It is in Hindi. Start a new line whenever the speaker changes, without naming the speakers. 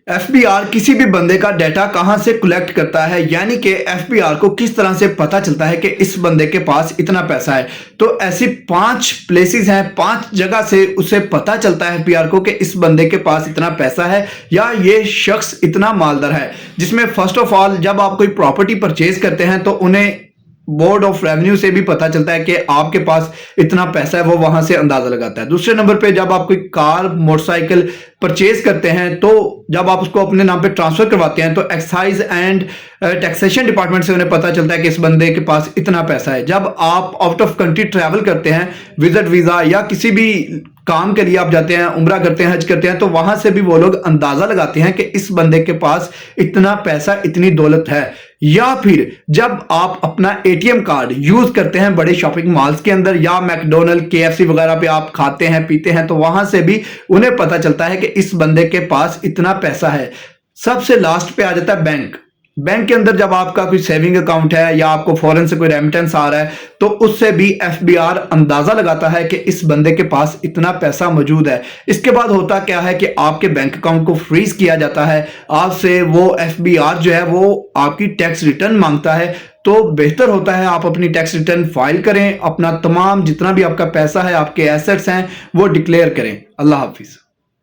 एफबीआर किसी भी बंदे का डाटा कहां से कलेक्ट करता है, यानी कि एफबीआर को किस तरह से पता चलता है कि इस बंदे के पास इतना पैसा है। तो ऐसी 5 प्लेसेस हैं, 5 जगह से उसे पता चलता है एफबीआर को कि इस बंदे के पास इतना पैसा है या ये शख्स इतना मालदार है। जिसमें फर्स्ट ऑफ ऑल, जब आप कोई प्रॉपर्टी परचेज करते हैं तो उन्हें बोर्ड ऑफ रेवेन्यू से भी पता चलता है कि आपके पास इतना पैसा है, वो वहां से अंदाजा लगाता है। दूसरे नंबर पे, जब आप कोई कार मोटरसाइकिल परचेज करते हैं तो जब आप उसको अपने नाम पे ट्रांसफर करवाते हैं तो एक्साइज एंड टैक्सेशन डिपार्टमेंट से उन्हें पता चलता है कि इस बंदे के पास इतना पैसा है। जब आप आउट ऑफ कंट्री ट्रैवल करते हैं, विजिट वीजा या किसी भी काम के लिए आप जाते हैं, उम्रा करते हैं, हज करते हैं, तो वहां से भी वो लोग अंदाजा लगाते हैं कि इस बंदे के पास इतना पैसा, इतनी दौलत है। या फिर जब आप अपना एटीएम कार्ड यूज करते हैं बड़े शॉपिंग मॉल्स के अंदर या मैकडोनल्ड, केएफसी वगैरह पे आप खाते हैं, पीते हैं, तो वहां से भी उन्हें पता चलता है कि इस बंदे के पास इतना पैसा है। सबसे लास्ट पे आ जाता है बैंक। बैंक के अंदर जब आपका कोई सेविंग अकाउंट है या आपको फॉरेन से कोई रेमिटेंस आ रहा है तो उससे भी एफबीआर अंदाजा लगाता है कि इस बंदे के पास इतना पैसा मौजूद है। इसके बाद होता क्या है कि आपके बैंक अकाउंट को फ्रीज किया जाता है। आपसे वो एफबीआर जो है वो आपकी टैक्स रिटर्न मांगता है। तो बेहतर होता है आप अपनी टैक्स रिटर्न फाइल करें, अपना तमाम जितना भी आपका पैसा है, आपके एसेट्स हैं, वो डिक्लेयर करें। अल्लाह हाफिज।